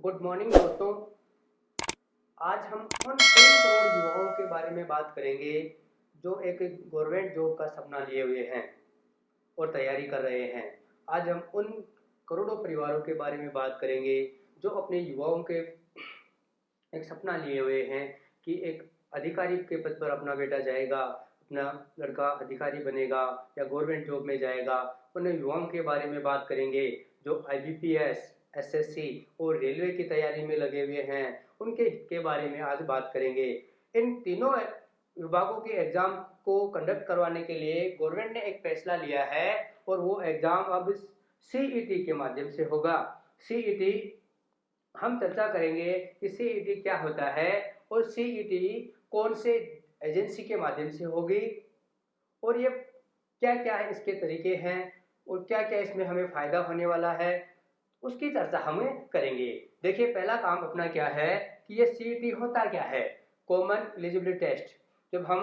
Good morning दोस्तों। आज हम उन 3 करोड़ युवाओं के बारे में बात करेंगे जो एक गवर्नमेंट जॉब का सपना लिए हुए हैं और तैयारी कर रहे हैं। आज हम उन करोड़ों परिवारों के बारे में बात करेंगे जो अपने युवाओं के एक सपना लिए हुए हैं कि एक अधिकारी के पद पर अपना बेटा जाएगा, अपना लड़का अधिकारी बनेगा या गवर्नमेंट जॉब में जाएगा। उन युवाओं के बारे में बात करेंगे जो आईबीपीएस, एसएससी और रेलवे की तैयारी में लगे हुए हैं, उनके के बारे में आज बात करेंगे। इन तीनों विभागों के एग्जाम को कंडक्ट करवाने के लिए गवर्नमेंट ने एक फैसला लिया है और वो एग्जाम अब सीईटी के माध्यम से होगा। सीईटी हम चर्चा करेंगे कि सीईटी क्या होता है और सीईटी कौन से एजेंसी के माध्यम से होगी और ये क्या क्या है इसके तरीके हैं और क्या क्या इसमें हमें फायदा होने वाला है, उसकी चर्चा हम करेंगे। देखिए पहला काम अपना क्या है कि ये सीईटी होता क्या है, कॉमन एलिजिबिलिटी टेस्ट। जब हम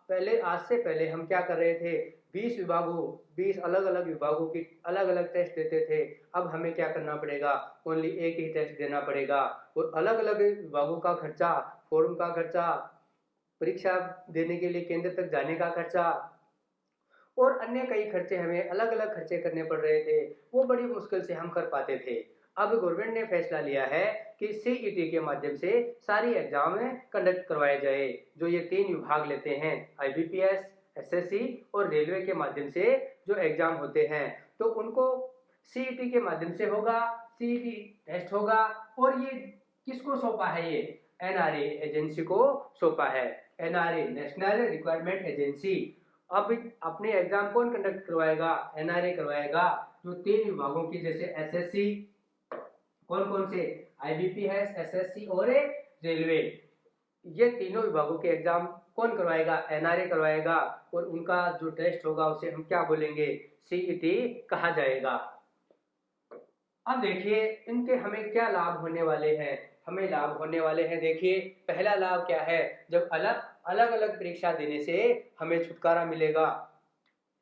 पहले आज से पहले हम क्या कर रहे थे, 20 अलग अलग विभागों की अलग अलग टेस्ट देते थे। अब हमें क्या करना पड़ेगा, ओनली एक ही टेस्ट देना पड़ेगा और अलग अलग विभागों का खर्चा, फॉर्म का खर्चा, परीक्षा देने के लिए केंद्र तक जाने का खर्चा और अन्य कई खर्चे हमें अलग अलग खर्चे करने पड़ रहे थे, वो बड़ी मुश्किल से हम कर पाते थे। अब गवर्नमेंट ने फैसला लिया है कि सीईटी के माध्यम से सारी एग्जाम कंडक्ट करवाए जाए। जो ये 3 विभाग लेते हैं, आईबीपीएस, एसएससी और रेलवे के माध्यम से जो एग्जाम होते हैं, तो उनको सीईटी के माध्यम से होगा। सीईटी टेस्ट होगा और ये किसको सौंपा है, ये एनआरए एजेंसी को सौंपा है। NRA, national requirement agency. अब अपने एग्जाम कौन कंडक्ट करवाएगा, एनआरए करवाएगा। जो 3 विभागों की जैसे एसएससी, कौन कौन से, आईबीपीएस, एसएससी और रेलवे, ये तीनों विभागों के एग्जाम कौन करवाएगा, एनआरए करवाएगा और उनका जो टेस्ट होगा उसे हम क्या बोलेंगे, सीईटी कहा जाएगा। अब देखिए इनके हमें क्या लाभ होने वाले हैं। हमें लाभ होने वाले हैं, देखिए पहला लाभ क्या है, जब अलग अलग परीक्षा देने से हमें छुटकारा मिलेगा।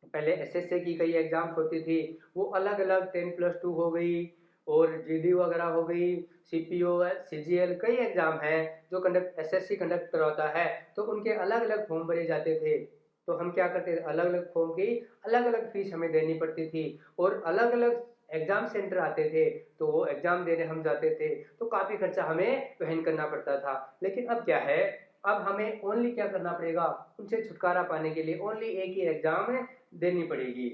पहले एसएससी की कई एग्जाम्स होती थी, वो अलग अलग 10+2 हो गई और जीडी वगैरह हो गई, सीपीओ, सीजीएल, कई एग्जाम हैं जो एसएससी कंडक्ट करवाता है। तो उनके अलग अलग फॉर्म भरे जाते थे, तो हम क्या करते थे, अलग अलग फॉर्म की अलग अलग फीस हमें देनी पड़ती थी और अलग अलग एग्जाम सेंटर आते थे, तो वो एग्जाम देने हम जाते थे, तो काफ़ी खर्चा हमें वहन करना पड़ता था। लेकिन अब क्या है, अब हमें ओनली क्या करना पड़ेगा, उनसे छुटकारा पाने के लिए ओनली एक ही एग्जाम देनी पड़ेगी।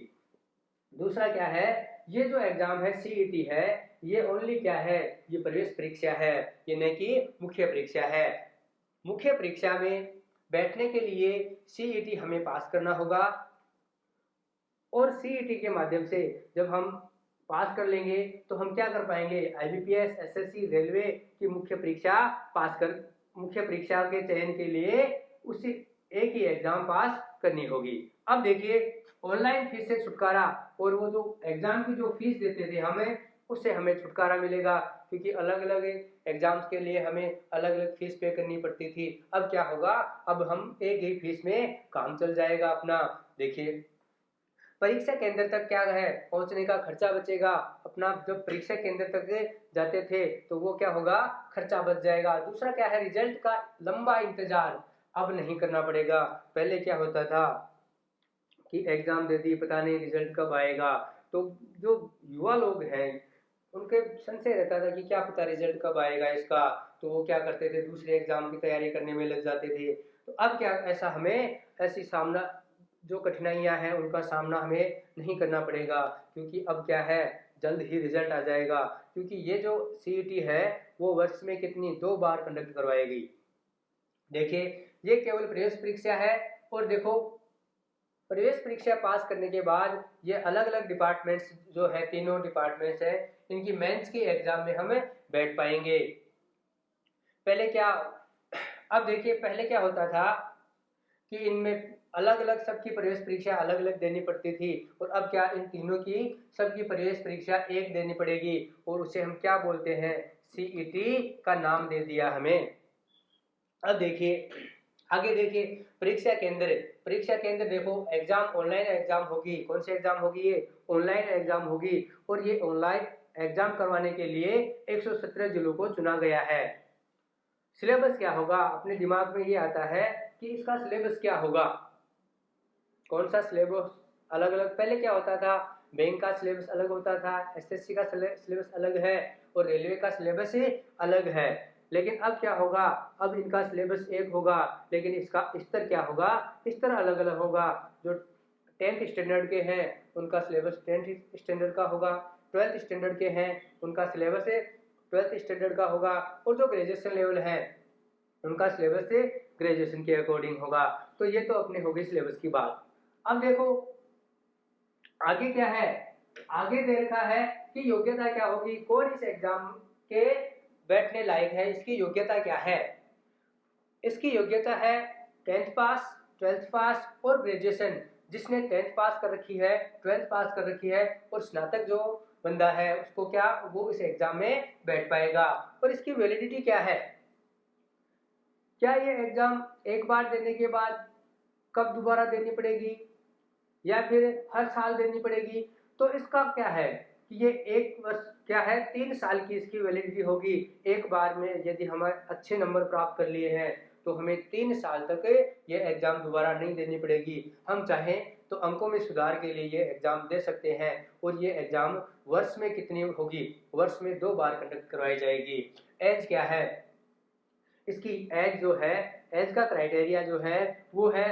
दूसरा क्या है, ये जो एग्जाम है सीईटी है, ये ओनली क्या है, ये प्रवेश परीक्षा है, ये न कि मुख्य परीक्षा है। मुख्य परीक्षा में बैठने के लिए सीईटी हमें पास करना होगा और सीईटी के माध्यम से जब हम पास कर लेंगे तो हम क्या कर पाएंगे, आईबीपीएस, एसएससी, रेलवे की मुख्य परीक्षा पास कर, मुख्य परीक्षा के चयन के लिए उसी एक ही एग्जाम पास करनी होगी। अब देखिए ऑनलाइन फीस से छुटकारा, और वो जो एग्जाम की जो फीस देते थे हमें, उससे हमें छुटकारा मिलेगा, क्योंकि अलग अलग एग्जाम्स के लिए हमें अलग अलग फीस पे करनी पड़ती थी। अब क्या होगा, अब हम एक ही फीस में काम चल जाएगा अपना। देखिए परीक्षा केंद्र तक क्या है, पहुंचने का खर्चा बचेगा अपना, जब परीक्षा केंद्र तक जाते थे तो वो क्या होगा, खर्चा बच जाएगा। दूसरा क्या है, रिजल्ट का लंबा इंतजार अब नहीं करना पड़ेगा। पहले क्या होता था कि एग्जाम दे दी, पता नहीं रिजल्ट कब आएगा, तो जो युवा लोग हैं उनके संशय रहता था कि क्या पता रिजल्ट कब आएगा इसका, तो वो क्या करते थे, दूसरे एग्जाम की तैयारी करने में लग जाते थे। तो अब क्या, ऐसा हमें ऐसी सामना जो कठिनाइयां हैं उनका सामना हमें नहीं करना पड़ेगा, क्योंकि अब क्या है, जल्द ही रिजल्ट आ जाएगा। क्योंकि ये जो सीईटी है वो वर्ष में कितनी 2 बार कंडक्ट करवाएगी। देखिए ये केवल प्रवेश परीक्षा है, और देखो प्रवेश परीक्षा पास करने के बाद ये अलग अलग डिपार्टमेंट्स जो है, तीनों डिपार्टमेंट्स है, इनकी मेंस की एग्जाम में हम बैठ पाएंगे। पहले क्या, अब देखिए पहले क्या होता था कि इनमें अलग अलग सबकी प्रवेश परीक्षा अलग अलग देनी पड़ती थी, और अब क्या, इन तीनों की सबकी प्रवेश परीक्षा एक देनी पड़ेगी, और उसे हम क्या बोलते हैं, सीईटी का नाम दे दिया हमें। अब देखिए आगे, देखिए परीक्षा केंद्र देखो, एग्जाम ऑनलाइन एग्जाम होगी, कौन सी एग्जाम होगी, ये ऑनलाइन एग्जाम होगी, और ये ऑनलाइन एग्जाम करवाने के लिए 117 जिलों को चुना गया है। सिलेबस क्या होगा? अपने दिमाग में ये आता है कि इसका सिलेबस क्या होगा, कौन सा सिलेबस अलग अलग। पहले क्या होता था, बैंक का सिलेबस अलग होता था, एसएससी का सिलेबस अलग है और रेलवे का सिलेबस ही अलग है। लेकिन अब क्या होगा, अब इनका सिलेबस एक होगा लेकिन इसका स्तर क्या होगा, स्तर अलग अलग होगा। जो 10th स्टैंडर्ड के हैं उनका सिलेबस 10th स्टैंडर्ड का होगा, 12th स्टैंडर्ड के हैं उनका सिलेबस 12th स्टैंडर्ड का होगा, और जो ग्रेजुएशन लेवल है उनका सिलेबस ग्रेजुएशन के अकॉर्डिंग होगा। तो ये तो अपने हो गई सिलेबस की बात। अब देखो आगे क्या है, आगे दे रखा है कि योग्यता क्या होगी, कौन इस एग्जाम के बैठने लायक है, इसकी योग्यता क्या है। इसकी योग्यता है 10th पास, 12th पास और ग्रेजुएशन। जिसने 10th पास कर रखी है, 12th पास कर रखी है और स्नातक जो बंदा है उसको क्या, वो इस एग्जाम में बैठ पाएगा। और इसकी वैलिडिटी क्या है, क्या ये एग्जाम एक बार देने के बाद कब दोबारा देनी पड़ेगी या फिर हर साल देनी पड़ेगी। तो इसका क्या है कि ये एक वर्ष क्या है, 3 साल की इसकी वैलिडिटी होगी। एक बार में यदि हम अच्छे नंबर प्राप्त कर लिए हैं तो हमें 3 साल तक ये एग्जाम दोबारा नहीं देनी पड़ेगी। हम चाहें तो अंकों में सुधार के लिए ये एग्जाम दे सकते हैं। और ये एग्जाम वर्ष में कितनी होगी, वर्ष में 2 बार कंडक्ट करवाई जाएगी। एज क्या है, इसकी एज जो है, एज का क्राइटेरिया जो है वो है,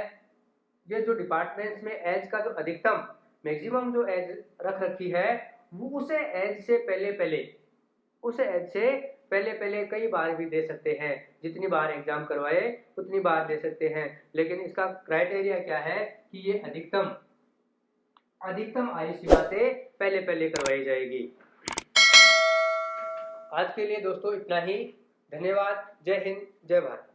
ये जो डिपार्टमेंट्स में एज का जो अधिकतम मैक्सिमम जो एज रख रखी है वो उसे एज से पहले कई बार भी दे सकते हैं। जितनी बार एग्जाम करवाए उतनी बार दे सकते हैं। लेकिन इसका क्राइटेरिया क्या है कि ये अधिकतम आयु सीमा से पहले करवाई जाएगी। आज के लिए दोस्तों इतना ही। धन्यवाद। जय हिंद, जय भारत।